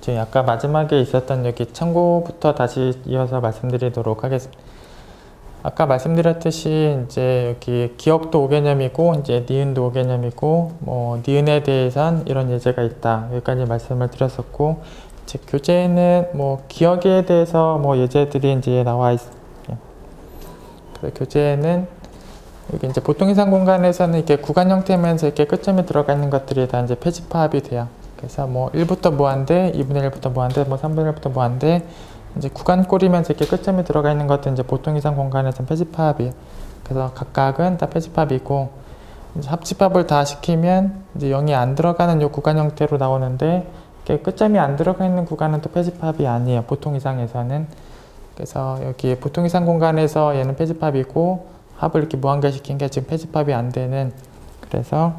지금 아까 마지막에 있었던 여기 참고부터 다시 이어서 말씀드리도록 하겠습니다. 아까 말씀드렸듯이 이제 여기 기억도 5개념이고 이제 니은도 5개념이고 뭐 니은에 대해선 이런 예제가 있다. 여기까지 말씀을 드렸었고 이제 교재에는 뭐 기억에 대해서 뭐 예제들이 이제 나와 있어요. 그래서 교재에는 여기 이제 보통 이상 공간에서는 이렇게 구간 형태면서 이렇게 끝점이 들어가 있는 것들이 다 이제 패집합이 돼요. 그래서 뭐 1부터 무한대, 2분의 1부터 무한대, 뭐 3분의 1부터 무한대, 이제 구간 꼴이면서 이렇게 끝점이 들어가 있는 것들은 이제 보통 이상 공간에서는 패집합이에요. 그래서 각각은 다 패집합이고, 이제 합집합을 다 시키면 이제 0이 안 들어가는 요 구간 형태로 나오는데, 이렇게 끝점이 안 들어가 있는 구간은 또 패집합이 아니에요. 보통 이상에서는. 그래서 여기 보통 이상 공간에서 얘는 패집합이고, 합을 이렇게 무한개 시킨 게 지금 패집합이 안 되는, 그래서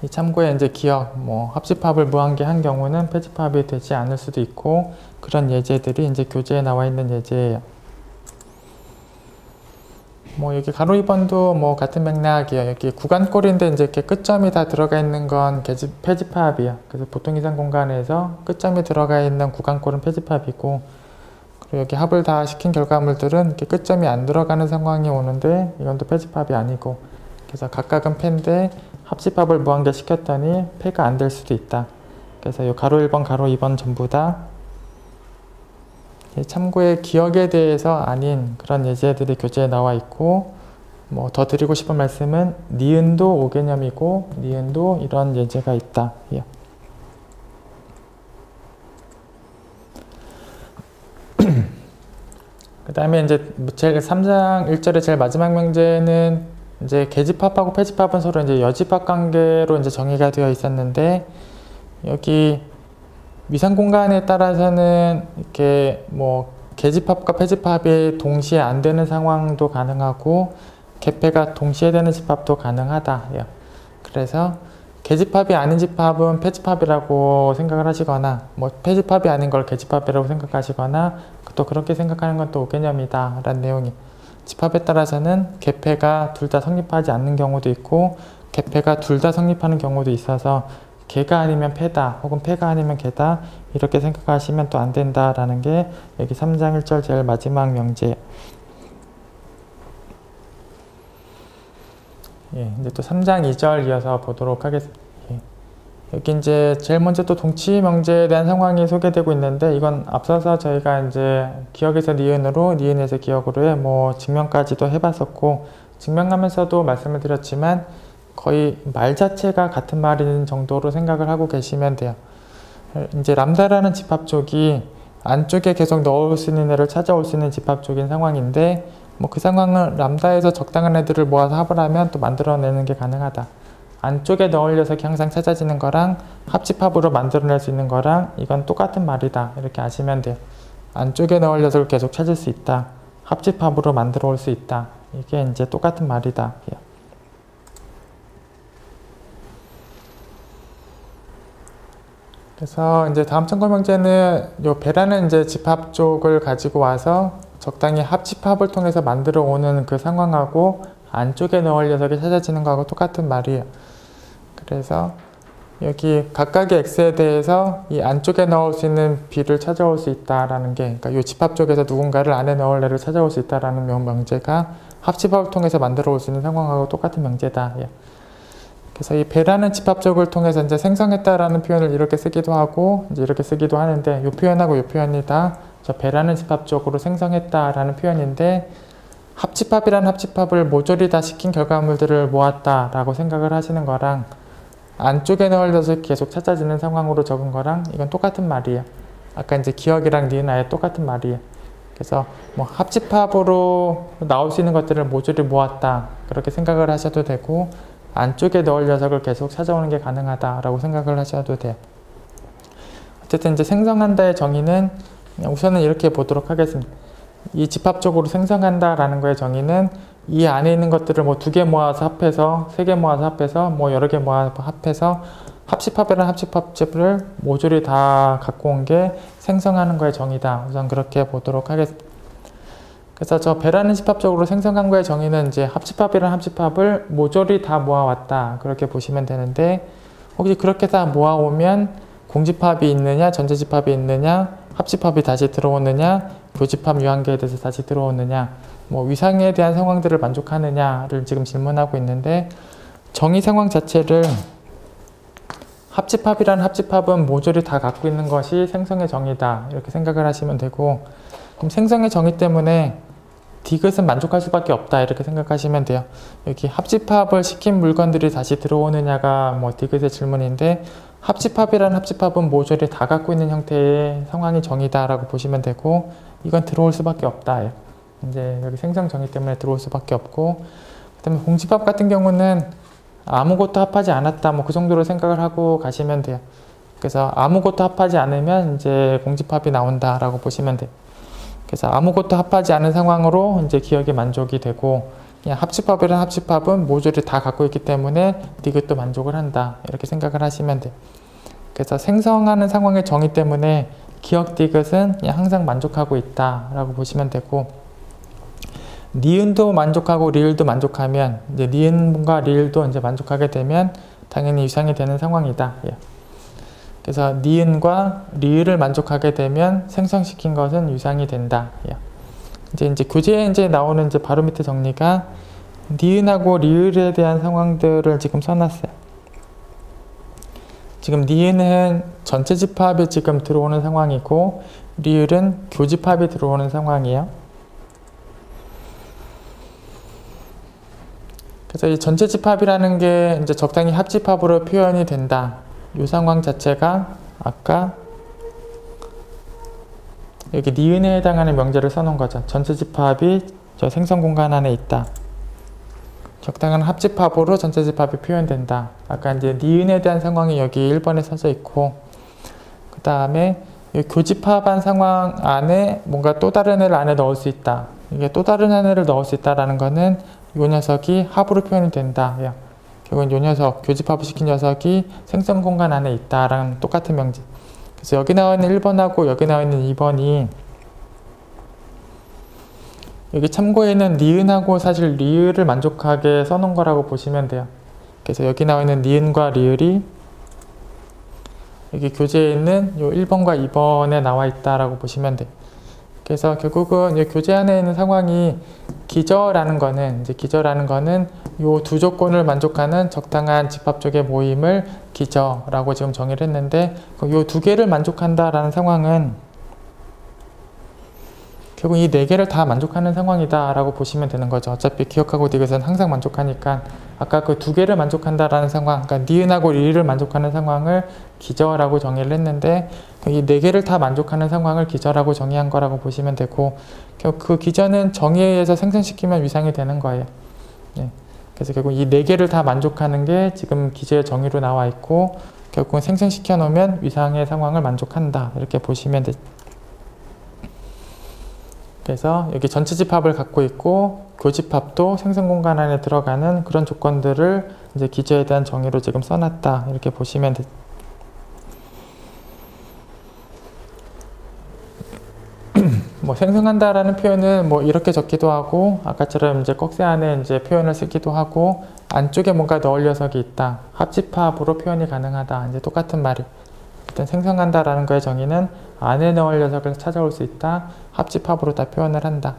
이 참고에 이제 기억, 뭐 합집합을 무한개 한 경우는 패집합이 되지 않을 수도 있고, 그런 예제들이 이제 교재에 나와 있는 예제예요. 뭐 여기 가로 2번도 뭐 같은 맥락이에요. 여기 구간꼴인데 이제 이렇게 끝점이 다 들어가 있는 건 패집합이에요. 그래서 보통 이상 공간에서 끝점이 들어가 있는 구간꼴은 패집합이고, 그리고 여기 합을 다 시킨 결과물들은 이렇게 끝점이 안 들어가는 상황이 오는데 이건 또 패집합이 아니고, 그래서 각각은 패인데 합집합을 무한개 시켰더니 패가 안 될 수도 있다. 그래서 이 가로 1번, 가로 2번 전부 다 참고의 기억에 대해서 아닌 그런 예제들이 교재에 나와 있고, 뭐 더 드리고 싶은 말씀은 니은도 5개념이고 니은도 이런 예제가 있다. 그 다음에 이제 제일 3장 1절의 제일 마지막 명제는 이제 계집합하고 패집합은 서로 이제 여집합 관계로 이제 정의가 되어 있었는데, 여기 위상 공간에 따라서는 이렇게 뭐 계집합과 패집합이 동시에 안 되는 상황도 가능하고 계패가 동시에 되는 집합도 가능하다. 그래서 계집합이 아닌 집합은 패집합이라고 생각을 하시거나, 뭐 패집합이 아닌 걸 계집합이라고 생각하시거나, 또 그렇게 생각하는 건 또 5개념이다 라는 내용이, 집합에 따라서는 계패가 둘 다 성립하지 않는 경우도 있고 계패가 둘 다 성립하는 경우도 있어서 계가 아니면 패다 혹은 패가 아니면 계다 이렇게 생각하시면 또 안 된다라는 게 여기 3장 1절 제일 마지막 명제예요. 이제 또 3장 2절 이어서 보도록 하겠습니다. 여기 이제 제일 먼저 또 동치 명제에 대한 상황이 소개되고 있는데, 이건 앞서서 저희가 이제 기억에서 니은으로, 니은에서 기억으로의 뭐 증명까지도 해봤었고, 증명하면서도 말씀을 드렸지만 거의 말 자체가 같은 말인 정도로 생각을 하고 계시면 돼요. 이제 람다라는 집합 쪽이 안쪽에 계속 넣을 수 있는 애를 찾아올 수 있는 집합 쪽인 상황인데, 뭐 그 상황은 람다에서 적당한 애들을 모아서 합을 하면 또 만들어내는 게 가능하다. 안쪽에 넣을 녀석이 항상 찾아지는 거랑 합집합으로 만들어낼 수 있는 거랑 이건 똑같은 말이다. 이렇게 아시면 돼요. 안쪽에 넣을 녀석을 계속 찾을 수 있다. 합집합으로 만들어 올 수 있다. 이게 이제 똑같은 말이다. 그래서 이제 다음 참고 명제는 요 배라는 이제 집합 쪽을 가지고 와서 적당히 합집합을 통해서 만들어 오는 그 상황하고 안쪽에 넣을 녀석이 찾아지는 거하고 똑같은 말이에요. 그래서 여기 각각의 x에 대해서 이 안쪽에 넣을 수 있는 b를 찾아올 수 있다라는 게, 그러니까 이 집합 쪽에서 누군가를 안에 넣을 애를 찾아올 수 있다라는 명제가 합집합을 통해서 만들어 올 수 있는 상황하고 똑같은 명제다. 그래서 이 배라는 집합 쪽을 통해서 이제 생성했다라는 표현을 이렇게 쓰기도 하고 이제 이렇게 쓰기도 하는데, 이 표현하고 이 표현이 다 저 배라는 집합 쪽으로 생성했다라는 표현인데, 합집합이란 합집합을 모조리 다 시킨 결과물들을 모았다라고 생각을 하시는 거랑 안쪽에 넣을 녀석이 계속 찾아지는 상황으로 적은 거랑 이건 똑같은 말이에요. 아까 이제 기억이랑 니은 아예 똑같은 말이에요. 그래서 뭐 합집합으로 나올 수 있는 것들을 모조리 모았다 그렇게 생각을 하셔도 되고, 안쪽에 넣을 녀석을 계속 찾아오는 게 가능하다라고 생각을 하셔도 돼요. 어쨌든 이제 생성한다의 정의는 우선은 이렇게 보도록 하겠습니다. 이 집합적으로 생성한다라는 거의 정의는 이 안에 있는 것들을 뭐 2개 모아서 합해서, 3개 모아서 합해서, 뭐 여러 개 모아서 합해서 합집합이라는 합집합집을 모조리 다 갖고 온 게 생성하는 거의 정의다. 우선 그렇게 보도록 하겠습니다. 그래서 저 배라는 집합적으로 생성한 거의 정의는 이제 합집합이라는 합집합을 모조리 다 모아왔다. 그렇게 보시면 되는데, 혹시 그렇게 다 모아오면 공집합이 있느냐, 전체집합이 있느냐, 합집합이 다시 들어오느냐, 교집합 유한계에 대해서 다시 들어오느냐, 뭐 위상에 대한 상황들을 만족하느냐를 지금 질문하고 있는데, 정의 상황 자체를 합집합이란 합집합은 모조리 다 갖고 있는 것이 생성의 정의다 이렇게 생각을 하시면 되고, 그럼 생성의 정의 때문에 디귿은 만족할 수밖에 없다 이렇게 생각하시면 돼요. 여기 합집합을 시킨 물건들이 다시 들어오느냐가 뭐 디귿의 질문인데, 합집합이란 합집합은 모조리 다 갖고 있는 형태의 상황이 정의다 라고 보시면 되고, 이건 들어올 수밖에 없다. 이제 여기 생성 정의 때문에 들어올 수밖에 없고, 그 다음에 공집합 같은 경우는 아무것도 합하지 않았다 뭐 그 정도로 생각을 하고 가시면 돼요. 그래서 아무것도 합하지 않으면 이제 공집합이 나온다 라고 보시면 돼요. 그래서 아무것도 합하지 않은 상황으로 이제 기억이 만족이 되고, 그냥 합집합이란 합집합은 모조리 다 갖고 있기 때문에 디귿도 만족을 한다 이렇게 생각을 하시면 돼요. 그래서 생성하는 상황의 정의 때문에 기억 디귿은 그냥 항상 만족하고 있다 라고 보시면 되고, 니은도 만족하고 리을도 만족하면 이제 니은과 리을도 이제 만족하게 되면 당연히 위상이 되는 상황이다. 그래서 니은과 리을을 만족하게 되면 생성시킨 것은 위상이 된다. 이제 교재에 이제 나오는 이제 바로 밑에 정리가 니은하고 리을에 대한 상황들을 지금 써놨어요. 지금 니은은 전체 집합이 지금 들어오는 상황이고, 리을은 교집합이 들어오는 상황이에요. 그래서 이 전체 집합이라는 게 이제 적당히 합집합으로 표현이 된다. 이 상황 자체가 아까 여기 니은에 해당하는 명제를 써놓은 거죠. 전체 집합이 저 생성 공간 안에 있다. 적당한 합집합으로 전체 집합이 표현된다. 아까 이제 니은에 대한 상황이 여기 1번에 써져 있고, 그 다음에 교집합한 상황 안에 뭔가 또 다른 애를 안에 넣을 수 있다. 이게 또 다른 애를 넣을 수 있다라는 거는 이 녀석이 합으로 표현이 된다. 결국은 이 녀석, 교집합을 시킨 녀석이 생성 공간 안에 있다라는 똑같은 명제. 그래서 여기 나와 있는 1번하고 여기 나와 있는 2번이 여기 참고에는 니은하고 사실 리을을 만족하게 써놓은 거라고 보시면 돼요. 그래서 여기 나와 있는 니은과 리을이 여기 교재에 있는 요 1번과 2번에 나와 있다라고 보시면 돼요. 그래서 결국은 이 교재 안에 있는 상황이 기저라는 거는 요 두 조건을 만족하는 적당한 집합 쪽의 모임을 기저라고 지금 정의를 했는데, 요 두 개를 만족한다라는 상황은 결국 이 네 개를 다 만족하는 상황이다 라고 보시면 되는 거죠. 어차피 기억하고 디귿은 항상 만족하니까 아까 그 두 개를 만족한다라는 상황, 그러니까 니은하고 리를 만족하는 상황을 기저라고 정의를 했는데, 이 네 개를 다 만족하는 상황을 기저라고 정의한 거라고 보시면 되고, 결국 그 기저는 정의에 의해서 생성시키면 위상이 되는 거예요. 그래서 결국 이 네 개를 다 만족하는 게 지금 기저의 정의로 나와 있고, 결국은 생성시켜 놓으면 위상의 상황을 만족한다 이렇게 보시면 되죠. 그래서 여기 전체 집합을 갖고 있고, 교집합도 생성 공간 안에 들어가는 그런 조건들을 이제 기저에 대한 정의로 지금 써놨다 이렇게 보시면 되죠. 뭐 생성한다라는 표현은 뭐 이렇게 적기도 하고, 아까처럼 이제 꺽쇠 안에 이제 표현을 쓰기도 하고, 안쪽에 뭔가 넣을 녀석이 있다, 합집합으로 표현이 가능하다, 이제 똑같은 말이. 일단 생성한다라는 거의 정의는 안에 넣을 녀석을 찾아올 수 있다, 합집합으로 다 표현을 한다.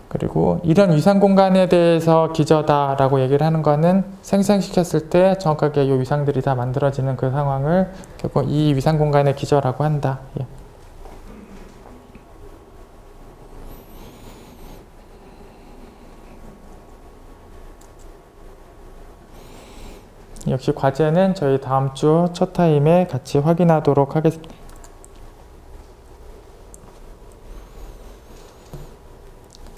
그리고 이런 위상 공간에 대해서 기저다라고 얘기를 하는 거는 생성시켰을 때 정확하게 이 위상들이 다 만들어지는 그 상황을 결국 이 위상 공간의 기저라고 한다. 역시 과제는 저희 다음 주 첫 타임에 같이 확인하도록 하겠습니다.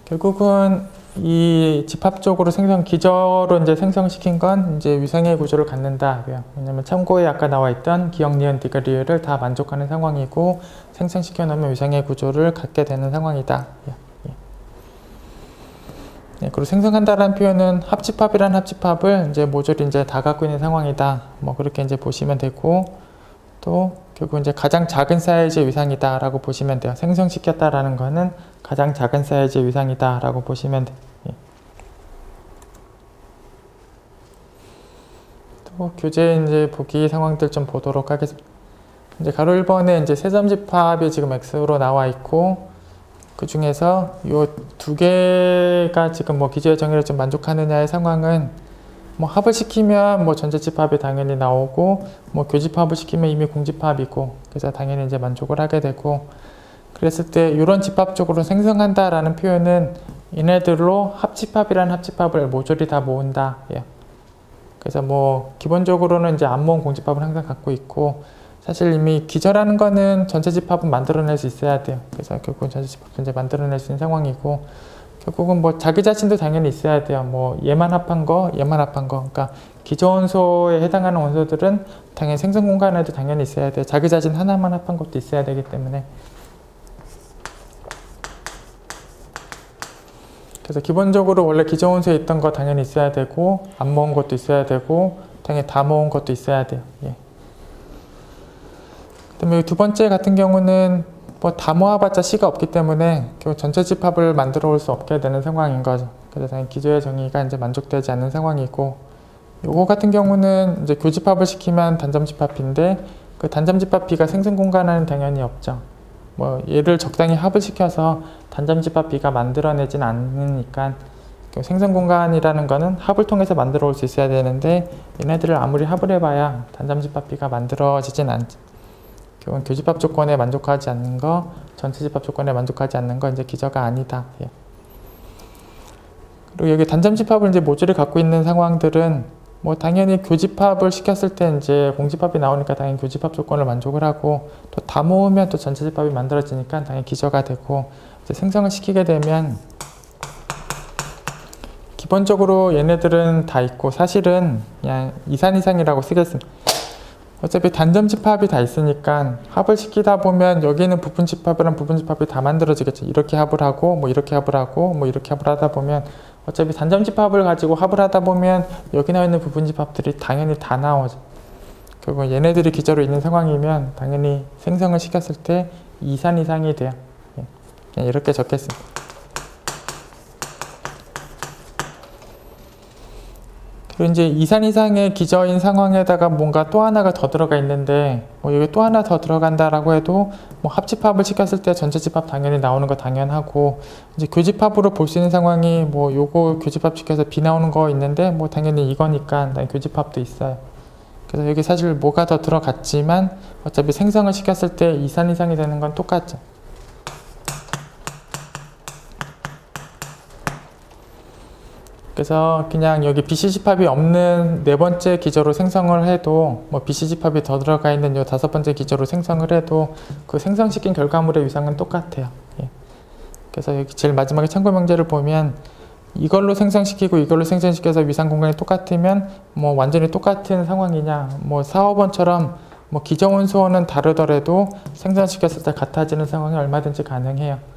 결국은 이 집합적으로 기저로 이제 생성시킨 건 이제 위상의 구조를 갖는다. 왜냐면 참고에 아까 나와 있던 기억, 니은, 디귿, 리을을 다 만족하는 상황이고, 생성시켜 놓으면 위상의 구조를 갖게 되는 상황이다. 그리고 생성한다라는 표현은 합집합이란 합집합을 이제 모조리 이제 다 갖고 있는 상황이다. 뭐 그렇게 이제 보시면 되고, 또 결국 이제 가장 작은 사이즈의 위상이다라고 보시면 돼요. 생성시켰다라는 거는 가장 작은 사이즈의 위상이다라고 보시면 돼요. 뭐 교재 이제 보기 상황들 좀 보도록 하겠습니다. 이제 가로 1번에 이제 세점 집합이 지금 X로 나와 있고, 그 중에서 요 두 개가 지금 뭐 기저의 정의를 좀 만족하느냐의 상황은, 뭐 합을 시키면 뭐 전체 집합이 당연히 나오고, 뭐 교집합을 시키면 이미 공집합이고, 그래서 당연히 이제 만족을 하게 되고, 그랬을 때 이런 집합 쪽으로 생성한다라는 표현은 얘네들로 합집합이라는 합집합을 모조리 다 모은다. 예. 그래서 뭐 기본적으로는 이제 안 모은 공집합을 항상 갖고 있고, 사실 이미 기저라는 거는 전체 집합은 만들어낼 수 있어야 돼요. 그래서 결국은 전체 집합을 이제 만들어낼 수 있는 상황이고, 결국은 뭐 자기 자신도 당연히 있어야 돼요. 뭐 얘만 합한 거, 얘만 합한 거. 그러니까 기저원소에 해당하는 원소들은 당연히 생성 공간에도 당연히 있어야 돼요. 자기 자신 하나만 합한 것도 있어야 되기 때문에. 그래서 기본적으로 원래 기저원소에 있던 거 당연히 있어야 되고, 안 모은 것도 있어야 되고, 당연히 다 모은 것도 있어야 돼요. 예. 그다음에 두 번째 같은 경우는 뭐 다 모아봤자 C가 없기 때문에 결국 전체 집합을 만들어 올 수 없게 되는 상황인 거죠. 그래서 당연히 기저의 정의가 이제 만족되지 않는 상황이고, 요거 같은 경우는 이제 교집합을 시키면 단점 집합인데, 그 단점 집합 B가 생성 공간에는 당연히 없죠. 뭐 얘를 적당히 합을 시켜서 단점 집합 B가 만들어내진 않으니까, 생성 공간이라는 거는 합을 통해서 만들어 올 수 있어야 되는데, 얘네들을 아무리 합을 해봐야 단점 집합 B가 만들어지진 않죠. 결국은 교집합 조건에 만족하지 않는 거, 전체 집합 조건에 만족하지 않는 거 이제 기저가 아니다. 예. 그리고 여기 단점 집합을 이제 모조리 갖고 있는 상황들은 뭐 당연히 교집합을 시켰을 때 이제 공집합이 나오니까 당연히 교집합 조건을 만족을 하고, 또 다 모으면 또 전체 집합이 만들어지니까 당연히 기저가 되고, 이제 생성을 시키게 되면 기본적으로 얘네들은 다 있고, 사실은 그냥 이산 이상이라고 쓰겠습니다. 어차피 단점 집합이 다 있으니까 합을 시키다 보면 여기는 부분 집합이랑 부분 집합이 다 만들어지겠죠. 이렇게 합을 하고, 뭐 이렇게 합을 하고, 뭐 이렇게 합을 하다 보면 어차피 단점 집합을 가지고 합을 하다 보면 여기 나와 있는 부분 집합들이 당연히 다 나오죠. 결국 얘네들이 기저로 있는 상황이면 당연히 생성을 시켰을 때 이산 이상이 돼요. 그냥 이렇게 적겠습니다. 그리고 이제 이산 이상의 기저인 상황에다가 뭔가 또 하나가 더 들어가 있는데, 뭐 여기 또 하나 더 들어간다라고 해도 뭐 합집합을 시켰을 때 전체 집합 당연히 나오는 거 당연하고, 이제 교집합으로 볼 수 있는 상황이 뭐 요거 교집합 시켜서 B 나오는 거 있는데, 뭐 당연히 이거니까 교집합도 있어요. 그래서 여기 사실 뭐가 더 들어갔지만 어차피 생성을 시켰을 때 이산 이상이 되는 건 똑같죠. 그래서 그냥 여기 BC 집합이 없는 네 번째 기저로 생성을 해도, 뭐 BC 집합이 더 들어가 있는 요 다섯 번째 기저로 생성을 해도 그 생성시킨 결과물의 위상은 똑같아요. 예. 그래서 여기 제일 마지막에 참고 명제를 보면 이걸로 생성시키고 이걸로 생성시켜서 위상 공간이 똑같으면 뭐 완전히 똑같은 상황이냐, 뭐 4, 5번처럼 뭐 기저원소는 다르더라도 생성시켰을 때 같아지는 상황이 얼마든지 가능해요.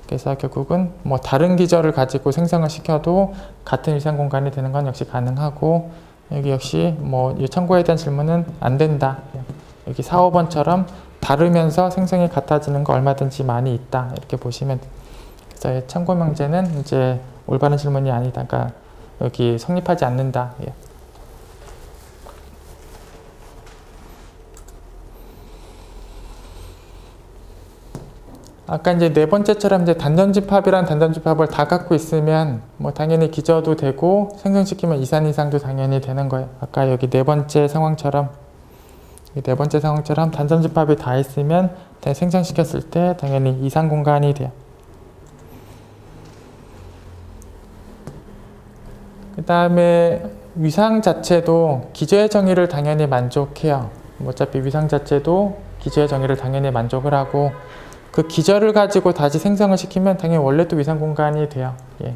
그래서 결국은 뭐 다른 기저를 가지고 생성을 시켜도 같은 위상 공간이 되는 건 역시 가능하고, 여기 역시 뭐 이 참고에 대한 질문은 안 된다. 여기 4, 5번처럼 다르면서 생성이 같아지는 거 얼마든지 많이 있다. 이렇게 보시면 돼요. 그래서 참고 명제는 이제 올바른 질문이 아니다. 그러니까 여기 성립하지 않는다. 예. 아까 이제 네 번째처럼 이제 단점 집합이란 단점 집합을 다 갖고 있으면 뭐 당연히 기저도 되고 생성시키면 이산 이상도 당연히 되는 거예요. 아까 여기 네 번째 상황처럼 단점 집합이 다 있으면 생성시켰을 때 당연히 이산 공간이 돼요. 그 다음에 위상 자체도 기저의 정의를 당연히 만족해요. 어차피 위상 자체도 기저의 정의를 당연히 만족을 하고, 그 기저를 가지고 다시 생성을 시키면 당연히 원래 또 위상 공간이 돼요. 예.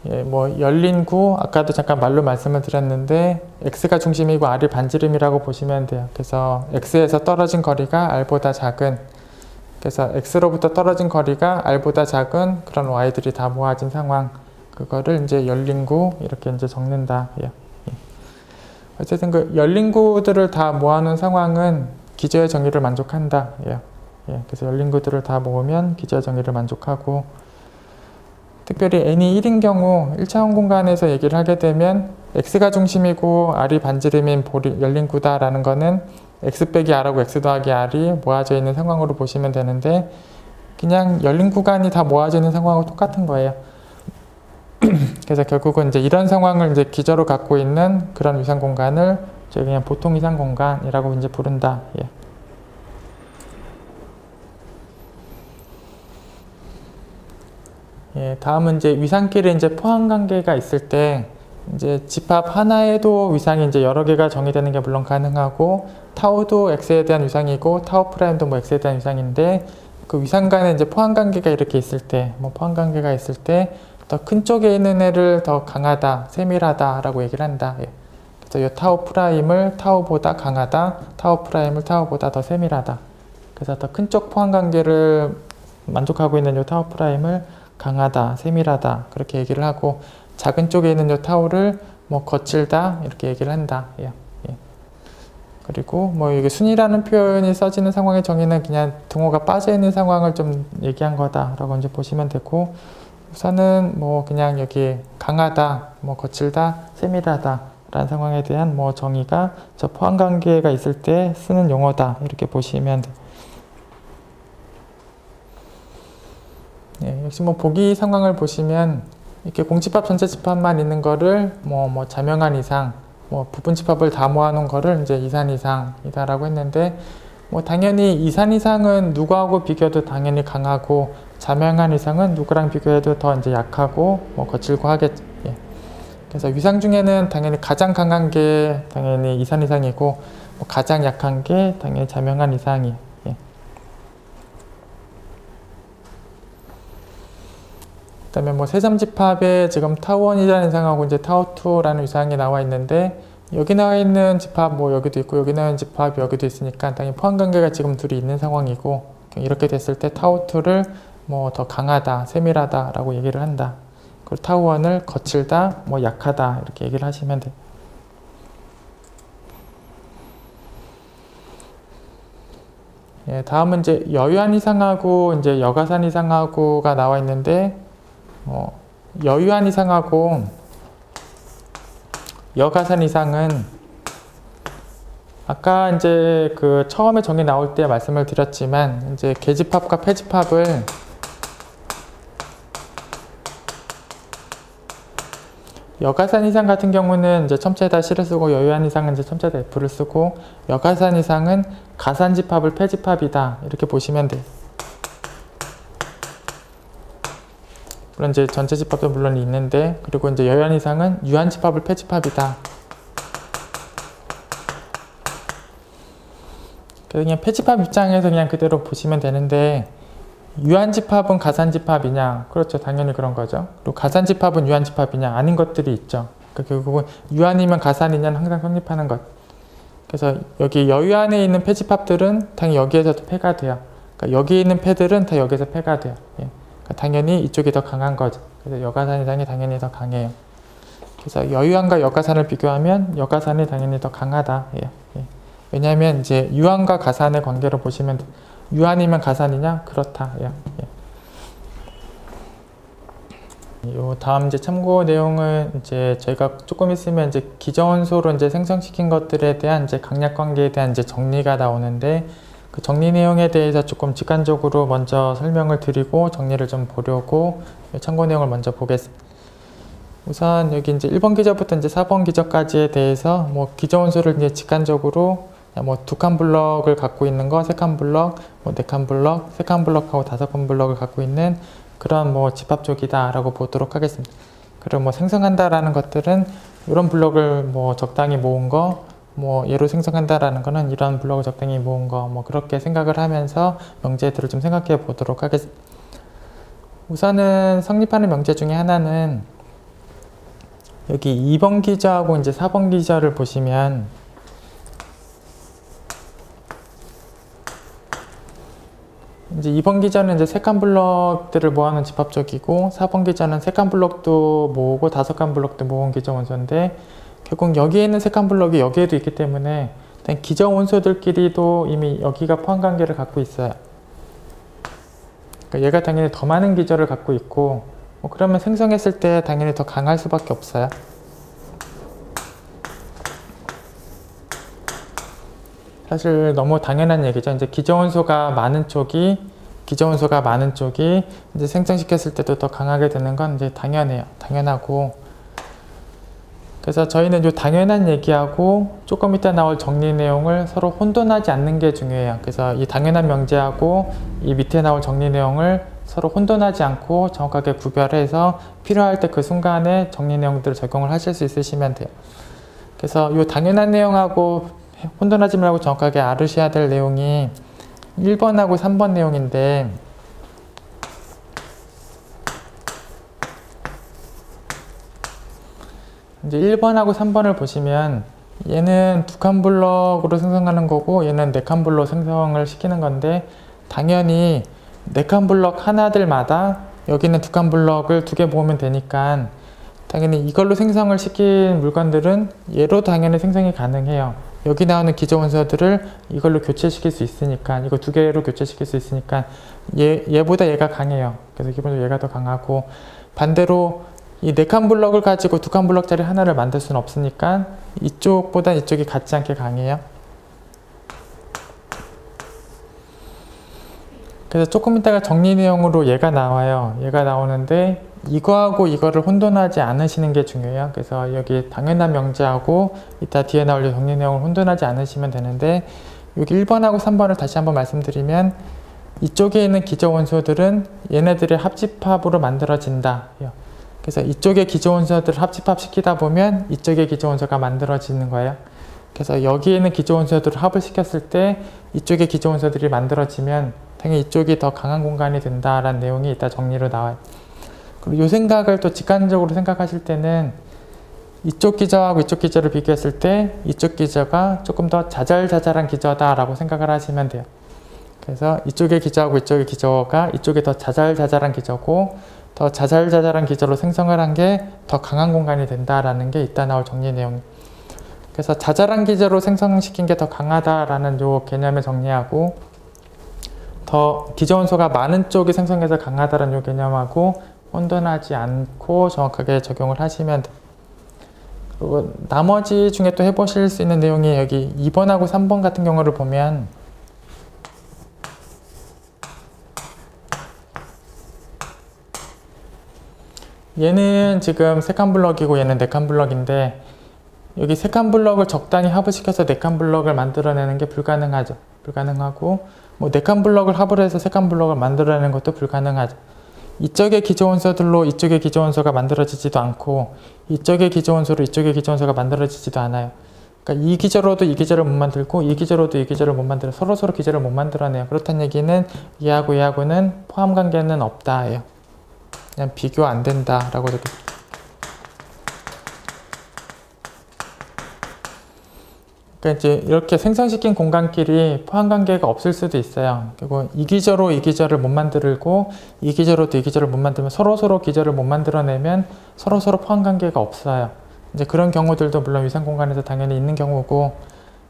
예, 뭐 열린 구, 아까도 잠깐 말로 말씀을 드렸는데 x가 중심이고 r이 반지름이라고 보시면 돼요. 그래서 x에서 떨어진 거리가 r보다 작은, 그래서 x로부터 떨어진 거리가 r보다 작은 그런 y들이 다 모아진 상황, 그거를 이제 열린 구 이렇게 이제 적는다. 예. 어쨌든 그 열린 구들을 다 모아놓은 상황은 기저의 정의를 만족한다. 예. 예. 그래서 열린 구들을 다 모으면 기저의 정의를 만족하고, 특별히 n이 1인 경우 1차원 공간에서 얘기를 하게 되면 x가 중심이고 r이 반지름인 열린 구다라는 거는 x 빼기 r하고 x 더하기 r이 모아져 있는 상황으로 보시면 되는데 그냥 열린 구간이 다 모아져 있는 상황하고 똑같은 거예요. 그래서 결국은 이제 이런 상황을 이제 기저로 갖고 있는 그런 위상 공간을 저희 그냥 보통 위상 공간이라고 이제 부른다. 예. 예, 다음은 이제 위상끼리 이제 포함 관계가 있을 때 이제 집합 하나에도 위상이 이제 여러 개가 정의되는 게 물론 가능하고 타우도 x에 대한 위상이고 타우 프라임도 뭐 x에 대한 위상인데 그 위상 간에 이제 포함 관계가 이렇게 있을 때 뭐 포함 관계가 있을 때 더 큰 쪽에 있는 애를 더 강하다, 세밀하다라고 얘기를 한다. 예. 그래서 이 타우 프라임을 타우보다 강하다, 타우 프라임을 타우보다 더 세밀하다. 그래서 더 큰 쪽 포함 관계를 만족하고 있는 이 타우 프라임을 강하다, 세밀하다 그렇게 얘기를 하고 작은 쪽에 있는 이 타우를 뭐 거칠다 이렇게 얘기를 한다. 예. 예. 그리고 뭐 이게 순이라는 표현이 써지는 상황의 정의는 그냥 등호가 빠져 있는 상황을 좀 얘기한 거다라고 이제 보시면 되고 우선은 뭐 그냥 여기 강하다, 뭐 거칠다, 세밀하다 라는 상황에 대한 뭐 정의가 저 포함 관계가 있을 때 쓰는 용어다 이렇게 보시면 돼요. 예, 역시 뭐 보기 상황을 보시면 이렇게 공집합 전체 집합만 있는 거를 뭐 자명한 이상, 뭐 부분 집합을 다 모아놓은 거를 이제 이산 이상이다라고 했는데 뭐 당연히 이산 이상은 누구하고 비교해도 당연히 강하고 자명한 이상은 누구랑 비교해도 더 이제 약하고 뭐 거칠고 하겠죠. 예. 그래서 위상 중에는 당연히 가장 강한 게 당연히 이산 이상이고 뭐 가장 약한 게 당연히 자명한 이상이에요. 예. 그다음에 뭐 세점집합에 지금 타우1이라는 이상하고 이제 타우2라는 위상이 나와 있는데 여기 나와 있는 집합 뭐 여기도 있고 여기 나와 있는 집합 여기도 있으니까 당연히 포함 관계가 지금 둘이 있는 상황이고 이렇게 됐을 때 타우2를 뭐 더 강하다, 세밀하다 라고 얘기를 한다. 그리고 타우1을 거칠다, 뭐 약하다 이렇게 얘기를 하시면 돼요. 예, 다음은 이제 여유한 이상하고 이제 여가산 이상하고가 나와 있는데 여유한 이상하고 여가산 이상은 아까 이제 그 처음에 정의 나올 때 말씀을 드렸지만 이제 계집합과 폐집합을 여가산 이상 같은 경우는 이제 첨체에다 C를 쓰고 여유한 이상은 이제 첨체에다 F를 쓰고 여가산 이상은 가산집합을 폐집합이다 이렇게 보시면 돼요. 물론 이제 전체 집합도 물론 있는데 그리고 이제 여유한 이상은 유한 집합을 폐집합이다. 그냥 폐집합 입장에서 그냥 그대로 보시면 되는데 유한집합은 가산집합이냐? 그렇죠. 당연히 그런 거죠. 그리고 가산집합은 유한집합이냐? 아닌 것들이 있죠. 그러니까 결국은 유한이면 가산이냐는 항상 성립하는 것. 그래서 여기 여유 안에 있는 폐집합들은 당연히 여기에서도 폐가 돼요. 그러니까 여기 있는 폐들은 다 여기서 폐가 돼요. 예. 그러니까 당연히 이쪽이 더 강한 거죠. 그래서 여가산 이상이 당연히 더 강해요. 그래서 여유한과 여가산을 비교하면 여가산이 당연히 더 강하다. 예. 예. 왜냐하면 이제 유한과 가산의 관계로 보시면 유한이면 가산이냐? 그렇다. 예. 예. 요 다음 이제 참고 내용은 이제 저희가 조금 있으면 이제 기저원소로 이제 생성시킨 것들에 대한 이제 강약 관계에 대한 이제 정리가 나오는데 그 정리 내용에 대해서 조금 직관적으로 먼저 설명을 드리고 정리를 좀 보려고 참고 내용을 먼저 보겠습니다. 우선 여기 이제 1번 기저부터 이제 4번 기저까지에 대해서 뭐 기저원소를 이제 직관적으로 뭐 2칸 블럭을 갖고 있는 거, 3칸 블럭, 뭐 4칸 블럭, 3칸 블럭하고 5칸 블럭을 갖고 있는 그런 뭐 집합쪽이다 라고 보도록 하겠습니다. 그리고 뭐 생성한다라는 것들은 이런 블럭을 뭐 적당히 모은 거, 뭐 얘로 생성한다라는 거는 이런 블럭을 적당히 모은 거, 뭐 그렇게 생각을 하면서 명제들을 좀 생각해 보도록 하겠습니다. 우선은 성립하는 명제 중에 하나는 여기 2번 기저하고 이제 4번 기저를 보시면 이제 2번 기저는 이제 3칸 블럭들을 모아놓은 집합적이고 4번 기저는 3칸 블럭도 모으고 5칸 블럭도 모은 기저 원소인데 결국 여기에 있는 3칸 블럭이 여기에도 있기 때문에 일단 기저 원소들끼리도 이미 여기가 포함 관계를 갖고 있어요. 그러니까 얘가 당연히 더 많은 기저를 갖고 있고 그러면 생성했을 때 당연히 더 강할 수밖에 없어요. 사실 너무 당연한 얘기죠. 이제 기저원소가 많은 쪽이 이제 생성시켰을 때도 더 강하게 되는 건 이제 당연하고. 그래서 저희는 이 당연한 얘기하고 조금 이따 나올 정리 내용을 서로 혼돈하지 않는 게 중요해요. 그래서 이 당연한 명제하고 이 밑에 나올 정리 내용을 서로 혼돈하지 않고 정확하게 구별해서 필요할 때 그 순간에 정리 내용들을 적용을 하실 수 있으시면 돼요. 그래서 이 당연한 내용하고 혼돈하지 말고 정확하게 알으셔야 될 내용이 1번하고 3번 내용인데, 이제 1번하고 3번을 보시면 얘는 2칸 블럭으로 생성하는 거고 얘는 4칸 블럭 생성을 시키는 건데, 당연히 4칸 블럭 하나들마다 여기는 2칸 블럭을 2개 모으면 되니까 당연히 이걸로 생성을 시킨 물건들은 얘로 당연히 생성이 가능해요. 여기 나오는 기저원소들을 이걸로 교체시킬 수 있으니까, 이거 2개로 교체시킬 수 있으니까 얘보다 얘가 강해요. 그래서 기본적으로 얘가 더 강하고, 반대로 이 4칸 블럭을 가지고 2칸 블럭짜리 하나를 만들 수는 없으니까 이쪽보다 이쪽이 같지 않게 강해요. 그래서 조금 이따가 정리 내용으로 얘가 나와요. 얘가 나오는데 이거하고 이거를 혼돈하지 않으시는 게 중요해요. 그래서 여기 당연한 명제하고 이따 뒤에 나올 정리 내용을 혼돈하지 않으시면 되는데, 여기 1번하고 3번을 다시 한번 말씀드리면 이쪽에 있는 기저원소들은 얘네들의 합집합으로 만들어진다. 그래서 이쪽의 기저원소들을 합집합 시키다 보면 이쪽의 기저원소가 만들어지는 거예요. 그래서 여기에 있는 기저원소들을 합을 시켰을 때 이쪽의 기저원소들이 만들어지면 당연히 이쪽이 더 강한 공간이 된다라는 내용이 이따 정리로 나와요. 그리고 이 생각을 또 직관적으로 생각하실 때는 이쪽 기저하고 이쪽 기저를 비교했을 때 이쪽 기저가 조금 더 자잘자잘한 기저다라고 생각을 하시면 돼요. 그래서 이쪽의 기저하고 이쪽의 기저가 이쪽이 더 자잘자잘한 기저고, 더 자잘자잘한 기저로 생성을 한 게 더 강한 공간이 된다라는 게 이따 나올 정리 내용. 그래서 자잘한 기저로 생성시킨 게 더 강하다라는 요 개념을 정리하고, 더 기저원소가 많은 쪽이 생성해서 강하다는 요 개념하고 혼돈하지 않고 정확하게 적용을 하시면 돼요. 그리고 나머지 중에 또 해보실 수 있는 내용이 여기 2번하고 3번 같은 경우를 보면 얘는 지금 3칸 블럭이고 얘는 4칸 블럭인데, 여기 3칸 블럭을 적당히 합을 시켜서 4칸 블럭을 만들어내는 게 불가능하죠. 불가능하고, 뭐 4칸 블럭을 합을 해서 3칸 블럭을 만들어내는 것도 불가능하죠. 이쪽의 기저원소들로 이쪽의 기저원소가 만들어지지도 않고, 이쪽의 기저원소로 이쪽의 기저원소가 만들어지지도 않아요. 그러니까 이 기저로도 이 기저를 못 만들고, 이 기저로도 이 기저를 못 만들어, 서로서로 기저를 못 만들어내요. 그렇다는 얘기는 얘하고 얘하고는 포함관계는 없다예요. 그냥 비교 안 된다라고 이렇게. 그러니까 이제 이렇게 생성시킨 공간끼리 포함관계가 없을 수도 있어요. 그리고 이 기저로 이 기저를 못 만들고, 이 기저로도 이 기저를 못 만들면 서로서로 기저를 못 만들어내면 서로서로 포함관계가 없어요. 이제 그런 경우들도 물론 위상 공간에서 당연히 있는 경우고,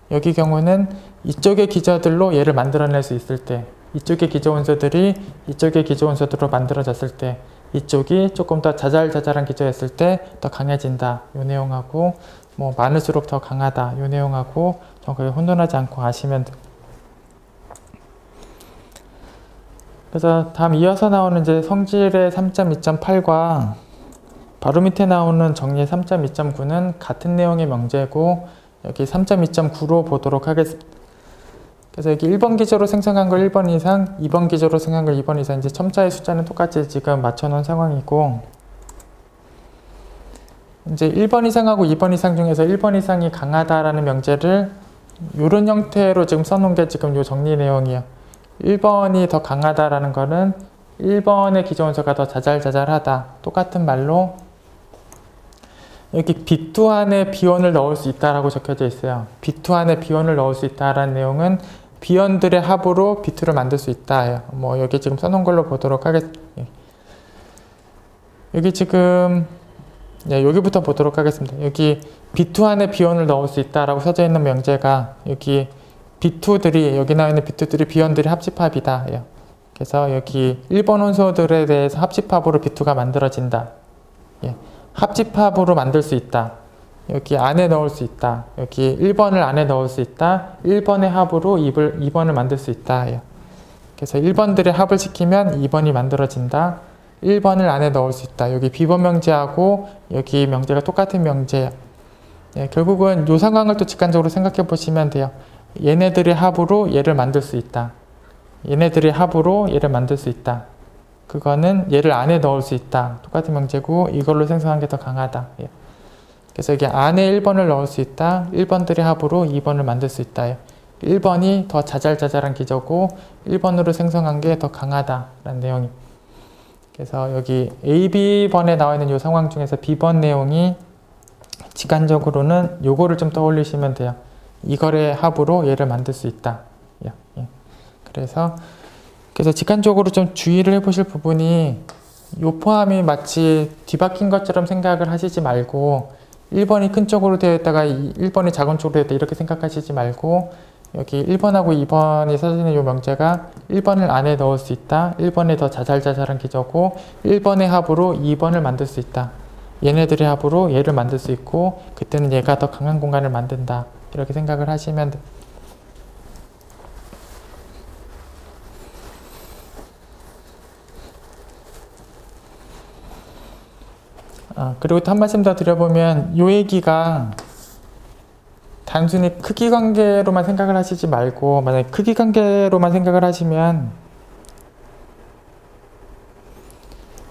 여기 경우는 이쪽의 기저들로 얘를 만들어낼 수 있을 때, 이쪽의 기저원소들이 이쪽의 기저원소들로 만들어졌을 때, 이쪽이 조금 더 자잘자잘한 기저였을 때 더 강해진다. 이 내용하고, 뭐 많을수록 더 강하다. 이 내용하고 정확하게 혼돈하지 않고 아시면 돼요. 그래서 다음 이어서 나오는 이제 성질의 3.2.8과 바로 밑에 나오는 정리의 3.2.9는 같은 내용의 명제고, 여기 3.2.9로 보도록 하겠습니다. 그래서 여기 1번 기저로 생성한 걸 1번 이상, 2번 기저로 생성한 걸 2번 이상, 이제 첨자의 숫자는 똑같이 지금 맞춰놓은 상황이고, 이제 1번 이상하고 2번 이상 중에서 1번 이상이 강하다라는 명제를 이런 형태로 지금 써놓은 게 지금 요 정리 내용이에요. 1번이 더 강하다라는 거는 1번의 기저원소가 더 자잘자잘하다. 똑같은 말로 여기 B2 안에 B1을 넣을 수 있다라고 적혀져 있어요. B2 안에 B1을 넣을 수 있다라는 내용은 B원들의 합으로 B2를 만들 수 있다. 뭐 여기 지금 써놓은 걸로 보도록 하겠습니다. 여기 지금 여기부터 보도록 하겠습니다. 여기 B2 안에 B1을 넣을 수 있다라고 써져 있는 명제가 여기 B2들이 여기 나와 있는 B2들이 B1들이 합집합이다. 그래서 여기 1번 원소들에 대해서 합집합으로 B2가 만들어진다. 예. 합집합으로 만들 수 있다. 여기 안에 넣을 수 있다. 여기 1번을 안에 넣을 수 있다. 1번의 합으로 2번을 만들 수 있다. 예. 그래서 1번들의 합을 시키면 2번이 만들어진다. 1번을 안에 넣을 수 있다. 여기 B번 명제하고 여기 명제가 똑같은 명제예요. 예, 결국은 이 상황을 또 직관적으로 생각해 보시면 돼요. 얘네들의 합으로 얘를 만들 수 있다. 얘네들의 합으로 얘를 만들 수 있다. 그거는 얘를 안에 넣을 수 있다. 똑같은 명제고 이걸로 생성한 게 더 강하다. 예. 그래서 여기 안에 1번을 넣을 수 있다. 1번들의 합으로 2번을 만들 수 있다. 1번이 더 자잘자잘한 기저고 1번으로 생성한 게 더 강하다라는 내용이. 그래서 여기 A, B번에 나와 있는 이 상황 중에서 B번 내용이 직관적으로는 요거를 좀 떠올리시면 돼요. 이거의 합으로 얘를 만들 수 있다. 예. 그래서 직관적으로 좀 주의를 해보실 부분이 요 포함이 마치 뒤바뀐 것처럼 생각을 하시지 말고 1번이 큰 쪽으로 되어 있다가 1번이 작은 쪽으로 되어 있다 이렇게 생각하시지 말고 여기 1번하고 2번이 써지는 요 명제가 1번을 안에 넣을 수 있다. 1번에 더 자잘자잘한 기저고 1번의 합으로 2번을 만들 수 있다. 얘네들의 합으로 얘를 만들 수 있고 그때는 얘가 더 강한 공간을 만든다. 이렇게 생각을 하시면 돼. 그리고 또 한 말씀 더 드려보면 요 얘기가 단순히 크기 관계로만 생각을 하시지 말고 만약에 크기 관계로만 생각을 하시면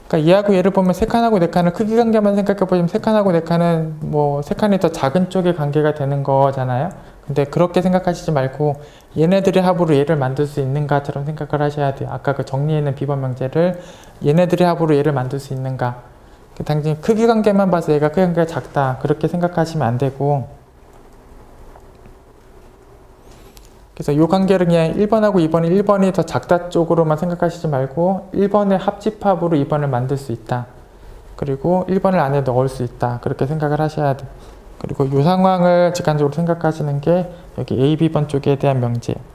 그러니까 얘하고 얘를 보면 3칸하고 4칸을 크기 관계만 생각해 보시면 3칸하고 4칸은 뭐 3칸이 더 작은 쪽의 관계가 되는 거잖아요. 근데 그렇게 생각하시지 말고 얘네들의 합으로 얘를 만들 수 있는가처럼 생각을 하셔야 돼요. 아까 그 정리해놓은 B번 명제를 얘네들의 합으로 얘를 만들 수 있는가. 단지 크기 관계만 봐서 얘가 크기 관계가 작다 그렇게 생각하시면 안 되고 그래서 이 관계를 그냥 1번하고 2번이 1번이 더 작다 쪽으로만 생각하시지 말고 1번의 합집합으로 2번을 만들 수 있다. 그리고 1번을 안에 넣을 수 있다. 그렇게 생각을 하셔야 돼. 그리고 이 상황을 직관적으로 생각하시는 게 여기 A, B번 쪽에 대한 명제예요.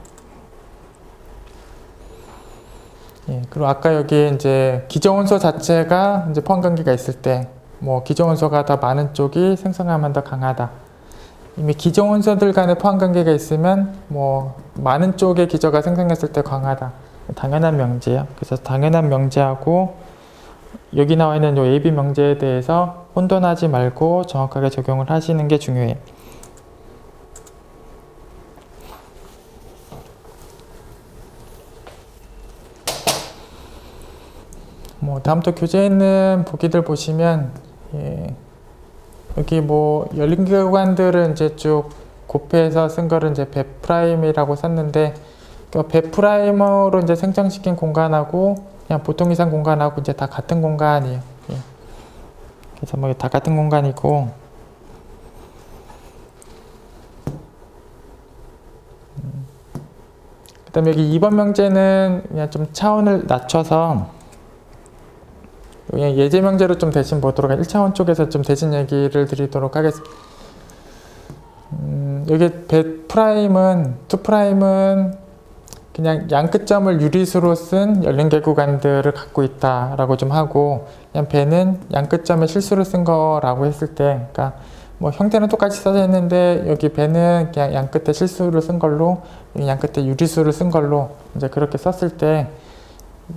예, 그리고 아까 여기 이제 기저원소 자체가 이제 포함관계가 있을 때 뭐 기저원소가 더 많은 쪽이 생성하면 더 강하다. 이미 기저원소들 간의 포함관계가 있으면 뭐 많은 쪽의 기저가 생성했을 때 강하다. 당연한 명제예요. 그래서 당연한 명제하고 여기 나와 있는 요 AB 명제에 대해서 혼돈하지 말고 정확하게 적용을 하시는 게 중요해요. 뭐 다음 또 교재에 있는 보기들 보시면 예, 여기 뭐 열린 기관들은 이제 쭉 곱해서 쓴 거를 이제 배프라임이라고 썼는데 그 배프라임으로 이제 생성시킨 공간하고 그냥 보통 이상 공간하고 이제 다 같은 공간이에요. 예. 그래서 뭐 다 같은 공간이고 그 다음에 여기 2번 명제는 그냥 좀 차원을 낮춰서 그냥 예제 명제로 좀 대신 보도록 1차원 쪽에서 좀 대신 얘기를 드리도록 하겠습니다. 여기 배프라임은 2프라임은 그냥 양끝점을 유리수로 쓴 열린 개구간들을 갖고 있다라고 좀 하고 그냥 배는 양끝점을 실수로 쓴 거라고 했을 때 그러니까 뭐 형태는 똑같이 써져 있는데 여기 배는 그냥 양끝에 실수를 쓴 걸로 양끝에 유리수를 쓴 걸로 이제 그렇게 썼을 때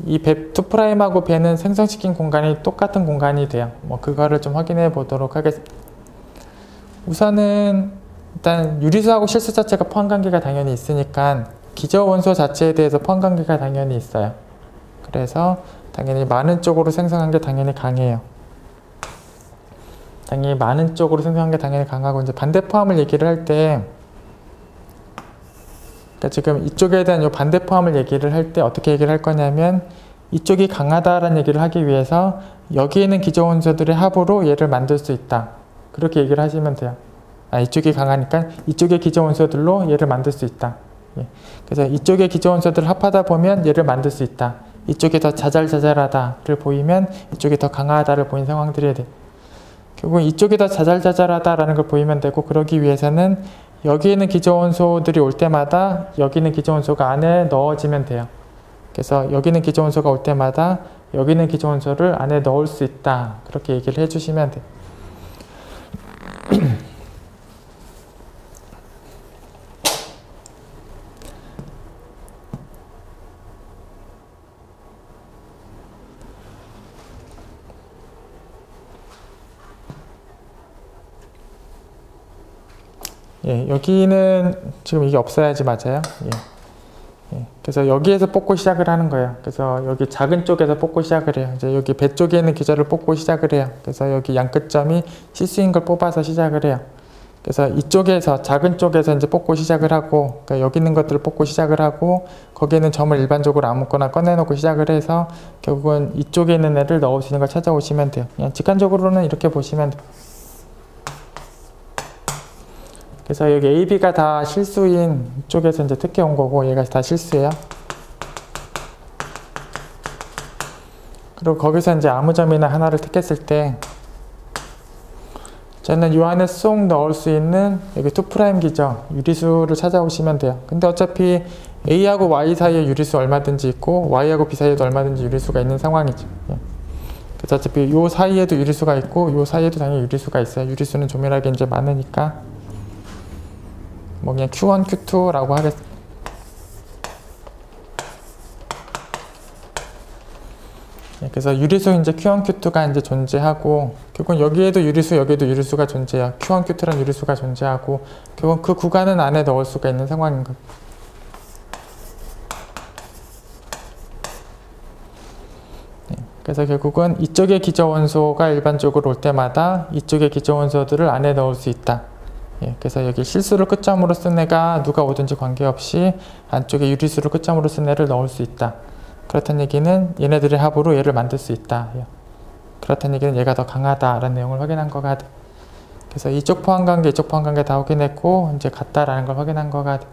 이 배 2'하고 배는 생성시킨 공간이 똑같은 공간이 돼요. 뭐 그거를 좀 확인해 보도록 하겠습니다. 우선은 일단 유리수하고 실수 자체가 포함관계가 당연히 있으니까 기저원소 자체에 대해서 포함관계가 당연히 있어요. 그래서 당연히 많은 쪽으로 생성한 게 당연히 강해요. 당연히 많은 쪽으로 생성한 게 당연히 강하고 이제 반대 포함을 얘기를 할 때 그러니까 지금 이쪽에 대한 이 반대 포함을 얘기를 할 때 어떻게 얘기를 할 거냐면 이쪽이 강하다라는 얘기를 하기 위해서 여기에 있는 기저원소들의 합으로 얘를 만들 수 있다. 그렇게 얘기를 하시면 돼요. 이쪽이 강하니까 이쪽의 기저원소들로 얘를 만들 수 있다. 예. 그래서 이쪽의 기저원소들을 합하다 보면 얘를 만들 수 있다. 이쪽이 더 자잘자잘하다를 보이면 이쪽이 더 강하다를 보인 상황들이 돼. 결국 이쪽이 더 자잘자잘하다라는 걸 보이면 되고 그러기 위해서는 여기 있는 기저원소들이 올 때마다 여기 있는 기저원소가 안에 넣어지면 돼요. 그래서 여기는 기저 원소가 올 때마다 여기는 기저 원소를 안에 넣을 수 있다. 그렇게 얘기를 해주시면 돼요. 예, 여기는 지금 이게 없어야지 맞아요. 예. 그래서 여기에서 뽑고 시작을 하는 거예요. 그래서 여기 작은 쪽에서 뽑고 시작을 해요. 이제 여기 배 쪽에 있는 기저를 뽑고 시작을 해요. 그래서 여기 양끝점이 실수인 걸 뽑아서 시작을 해요. 그래서 이쪽에서 작은 쪽에서 이제 뽑고 시작을 하고, 그러니까 여기 있는 것들을 뽑고 시작을 하고, 거기에 있는 점을 일반적으로 아무거나 꺼내놓고 시작을 해서 결국은 이쪽에 있는 애를 넣을 수 있는 걸 찾아오시면 돼요. 그냥 직관적으로는 이렇게 보시면 돼요. 그래서 여기 A, B가 다 실수인 쪽에서 이제 특혜 온 거고, 얘가 다 실수예요. 그리고 거기서 이제 아무 점이나 하나를 택했을 때, 저는 이 안에 쏙 넣을 수 있는 여기 2' 기저, 유리수를 찾아오시면 돼요. 근데 어차피 A하고 Y 사이에 유리수 얼마든지 있고, Y하고 B 사이에도 얼마든지 유리수가 있는 상황이죠. 그래서 어차피 요 사이에도 유리수가 있고, 요 사이에도 당연히 유리수가 있어요. 유리수는 조밀하게 이제 많으니까. 뭐 그냥 Q1, Q2라고 하겠습니다. 그래서 유리수 이제 Q1, Q2가 이제 존재하고, 결국은 여기에도 유리수, 여기에도 유리수가 존재해요. Q1, Q2란 유리수가 존재하고, 결국은 그 구간은 안에 넣을 수가 있는 상황인 거예요. 그래서 결국은 이쪽의 기저 원소가 일반적으로 올 때마다 이쪽의 기저 원소들을 안에 넣을 수 있다. 그래서 여기 실수를 끝점으로 쓴 애가 누가 오든지 관계없이 안쪽에 유리수를 끝점으로 쓴 애를 넣을 수 있다. 그렇다는 얘기는 얘네들의 합으로 얘를 만들 수 있다. 그렇다는 얘기는 얘가 더 강하다라는 내용을 확인한 거가 돼. 그래서 이쪽 포함관계, 이쪽 포함관계 다 확인했고 이제 같다라는 걸 확인한 거가 돼.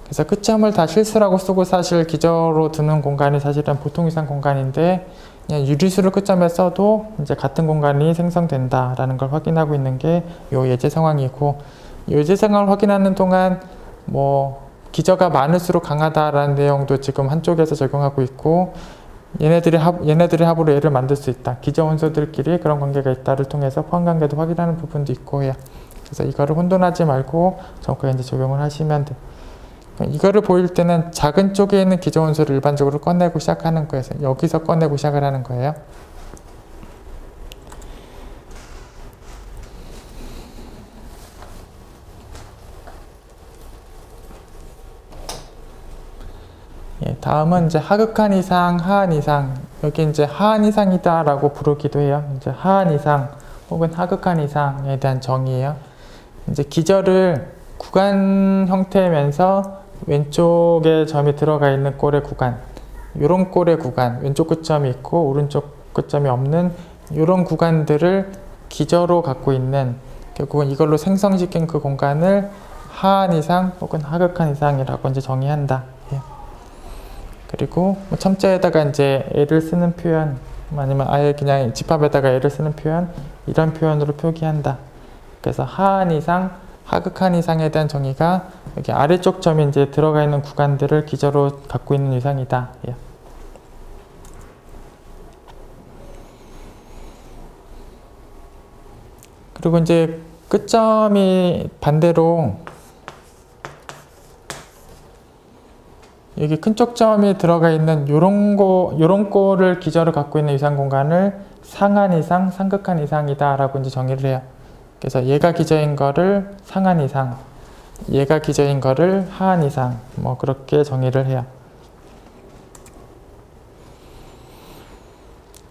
그래서 끝점을 다 실수라고 쓰고 사실 기저로 두는 공간이 사실은 보통 이상 공간인데 그냥 유리수를 끝점에 써도 이제 같은 공간이 생성된다라는 걸 확인하고 있는 게 요 예제 상황이고, 예제 상황을 확인하는 동안 뭐 기저가 많을수록 강하다라는 내용도 지금 한쪽에서 적용하고 있고, 얘네들의 합으로 얘를 만들 수 있다. 기저 원소들끼리 그런 관계가 있다를 통해서 포함관계도 확인하는 부분도 있고 해요. 그래서 이거를 혼돈하지 말고 정확하게 이제 적용을 하시면 돼요. 이거를 보일 때는 작은 쪽에 있는 기저 원소를 일반적으로 꺼내고 시작하는 거예요. 여기서 꺼내고 시작을 하는 거예요. 다음은 이제 하극한 이상, 하한 이상. 여기 이제 하한 이상이다라고 부르기도 해요. 이제 하한 이상 혹은 하극한 이상에 대한 정의예요. 이제 기저를 구간 형태면서 왼쪽에 점이 들어가 있는 꼴의 구간, 이런 꼴의 구간, 왼쪽 끝점이 있고 오른쪽 끝점이 없는 이런 구간들을 기저로 갖고 있는, 결국은 이걸로 생성시킨 그 공간을 하한 이상 혹은 하극한 이상이라고 이제 정의한다. 그리고 뭐 첨자에다가 이제 애를 쓰는 표현, 아니면 아예 그냥 집합에다가 애를 쓰는 표현, 이런 표현으로 표기한다. 그래서 하한 이상, 하극한 이상에 대한 정의가 여기 아래쪽 점이 이제 들어가 있는 구간들을 기저로 갖고 있는 이상이다. 그리고 이제 끝점이 반대로 여기 큰 쪽점이 들어가 있는 요런 꼴을 기저로 갖고 있는 이상 공간을 상한 이상, 상극한 이상이다라고 이제 정의를 해요. 그래서 얘가 기저인 거를 상한 이상, 얘가 기저인 거를 하한 이상, 뭐 그렇게 정의를 해요.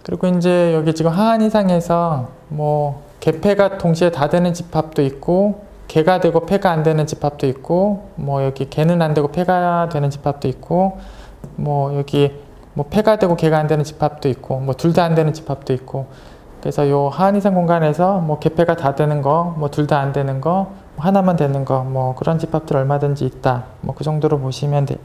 그리고 이제 여기 지금 하한 이상에서 뭐 개폐가 동시에 다 되는 집합도 있고, 개가 되고 폐가 안 되는 집합도 있고, 뭐 여기 개는 안 되고 폐가 되는 집합도 있고, 뭐 여기 뭐 폐가 되고 개가 안 되는 집합도 있고, 뭐 둘 다 안 되는 집합도 있고. 그래서 요 하한 이상 공간에서 뭐 개폐가 다 되는 거, 뭐 둘 다 안 되는 거, 하나만 되는 거, 뭐 그런 집합들 얼마든지 있다. 뭐 그 정도로 보시면 돼.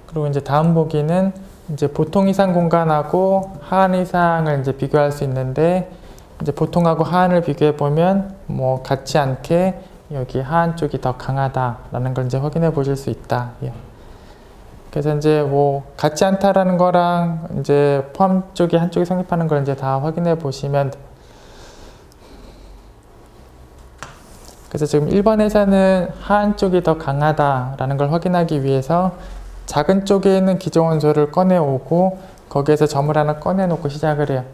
그리고 이제 다음 보기는 이제 보통 이상 공간하고 하한 이상을 이제 비교할 수 있는데, 이제 보통하고 하한을 비교해 보면 뭐 같지 않게 여기 하한 쪽이 더 강하다라는 걸 이제 확인해 보실 수 있다. 예. 그래서 이제 뭐 같지 않다라는 거랑 이제 포함 쪽이 한쪽이 성립하는 걸 이제 다 확인해 보시면 그래서 지금 1번에서는 하한 쪽이 더 강하다라는 걸 확인하기 위해서 작은 쪽에 있는 기저원소를 꺼내오고 거기에서 점을 하나 꺼내놓고 시작을 해요.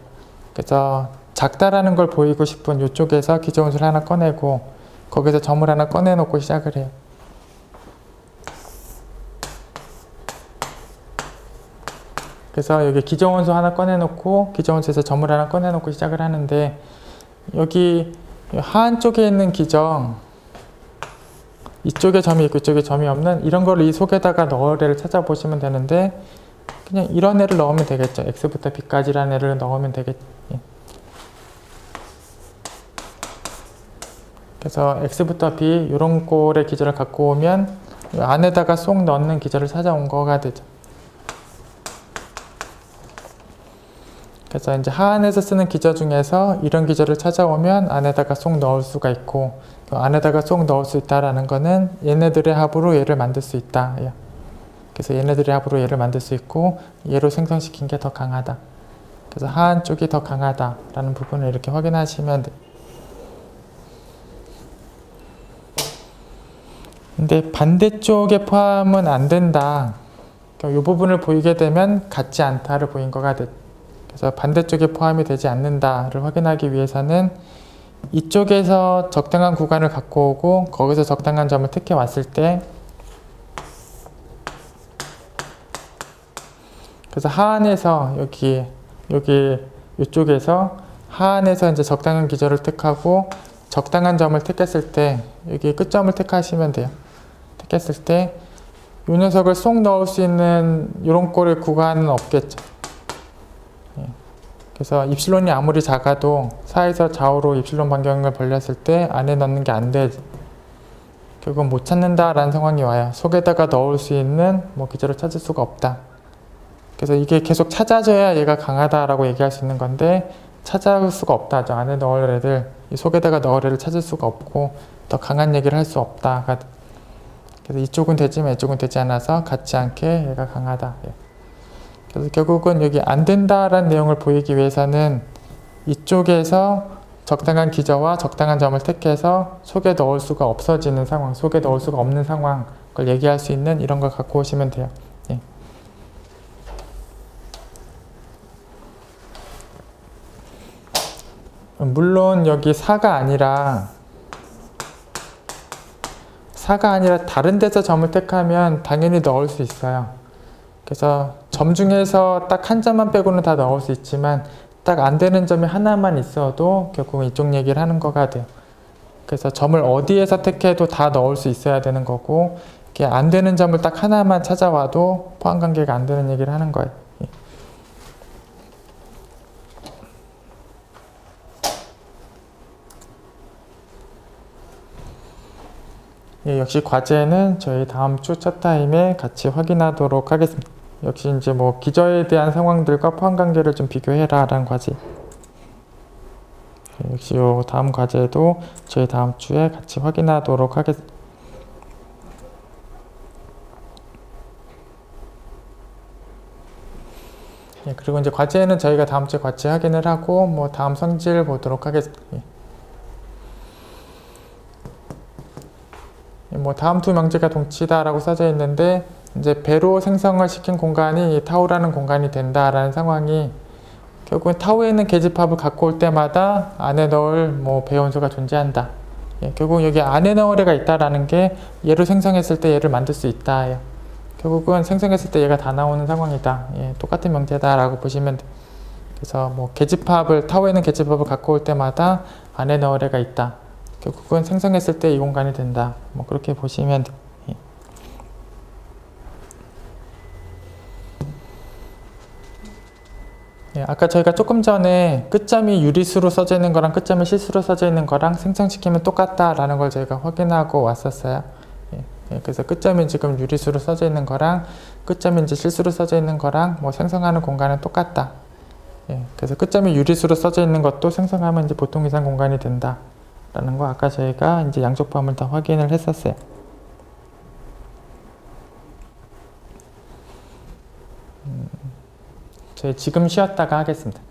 그래서 작다라는 걸 보이고 싶은 이쪽에서 기저원소를 하나 꺼내고 거기서 점을 하나 꺼내놓고 시작을 해요. 그래서 여기 기저원소 하나 꺼내놓고 기저원소에서 점을 하나 꺼내놓고 시작을 하는데 여기 하한 쪽에 있는 기저 이쪽에 점이 있고 이쪽에 점이 없는 이런 거를 이 속에다가 넣을 애를 찾아보시면 되는데 그냥 이런 애를 넣으면 되겠죠. x부터 b까지라는 애를 넣으면 되겠죠. 그래서 x부터 b 이런 꼴의 기저를 갖고 오면 안에다가 쏙 넣는 기저를 찾아온 거가 되죠. 그래서 이제 하한에서 쓰는 기저 중에서 이런 기저를 찾아오면 안에다가 쏙 넣을 수가 있고 안에다가 쏙 넣을 수 있다라는 거는 얘네들의 합으로 얘를 만들 수 있다. 그래서 얘네들의 합으로 얘를 만들 수 있고 얘로 생성시킨 게 더 강하다. 그래서 하한 쪽이 더 강하다라는 부분을 이렇게 확인하시면 돼. 근데 반대쪽에 포함은 안 된다. 이 부분을 보이게 되면 같지 않다를 보인 거가 돼. 그래서 반대쪽에 포함이 되지 않는다를 확인하기 위해서는 이쪽에서 적당한 구간을 갖고 오고 거기서 적당한 점을 택해 왔을 때 그래서 하한에서 여기 이쪽에서 하한에서 이제 적당한 기저를 택하고 적당한 점을 택했을 때 여기 끝점을 택하시면 돼요. 택했을 때 이 녀석을 쏙 넣을 수 있는 이런 꼴의 구간은 없겠죠. 그래서 입실론이 아무리 작아도 사에서 좌우로 입실론 반경을 벌렸을 때 안에 넣는 게 안 되지. 결국은 못 찾는다라는 상황이 와요. 속에다가 넣을 수 있는 뭐 기저를 찾을 수가 없다. 그래서 이게 계속 찾아져야 얘가 강하다라고 얘기할 수 있는 건데 찾아올 수가 없다. 저 안에 넣을 애들, 이 속에다가 넣을 애를 찾을 수가 없고 더 강한 얘기를 할 수 없다. 그래서 이쪽은 되지만 이쪽은 되지 않아서 같지 않게 얘가 강하다. 그래서 결국은 여기 안 된다라는 내용을 보이기 위해서는 이쪽에서 적당한 기저와 적당한 점을 택해서 속에 넣을 수가 없어지는 상황, 속에 넣을 수가 없는 상황을 얘기할 수 있는 이런 걸 갖고 오시면 돼요. 예. 물론 여기 4가 아니라 다른 데서 점을 택하면 당연히 넣을 수 있어요. 그래서 점 중에서 딱 한 점만 빼고는 다 넣을 수 있지만 딱 안 되는 점이 하나만 있어도 결국은 이쪽 얘기를 하는 거가 돼요. 그래서 점을 어디에서 택해도 다 넣을 수 있어야 되는 거고 이렇게 안 되는 점을 딱 하나만 찾아와도 포함관계가 안 되는 얘기를 하는 거예요. 예, 역시 과제는 저희 다음 주 첫 타임에 같이 확인하도록 하겠습니다. 역시 이제 뭐 기저에 대한 상황들과 포함관계를 좀 비교해라 라는 과제. 예, 역시 요 다음 과제도 저희 다음 주에 같이 확인하도록 하겠습니다. 예, 그리고 이제 과제는 저희가 다음 주에 같이 확인을 하고 뭐 다음 성질 보도록 하겠습니다. 예. 뭐 다음 두 명제가 동치다라고 써져 있는데 이제 배로 생성을 시킨 공간이 타우라는 공간이 된다라는 상황이 결국은 타우에 있는 계집합을 갖고 올 때마다 안에 넣을 뭐 배원소가 존재한다. 예, 결국 여기 안에 넣을 애가 있다라는 게 얘로 생성했을 때 얘를 만들 수 있다. 예. 결국은 생성했을 때 얘가 다 나오는 상황이다. 예, 똑같은 명제다라고 보시면 돼. 그래서 뭐 계집합을 타우에 있는 계집합을 갖고 올 때마다 안에 넣을 애가 있다. 결국은 생성했을 때 이 공간이 된다. 뭐 그렇게 보시면 돼. 예, 아까 저희가 조금 전에 끝점이 유리수로 써져 있는 거랑 끝점이 실수로 써져 있는 거랑 생성시키면 똑같다라는 걸 저희가 확인하고 왔었어요. 그래서 끝점이 지금 유리수로 써져 있는 거랑 끝점이 이제 실수로 써져 있는 거랑 뭐 생성하는 공간은 똑같다. 그래서 끝점이 유리수로 써져 있는 것도 생성하면 이제 보통 이상 공간이 된다. 라는 거 아까 저희가 이제 양쪽 범을 다 확인을 했었어요. 저희 지금 쉬었다가 하겠습니다.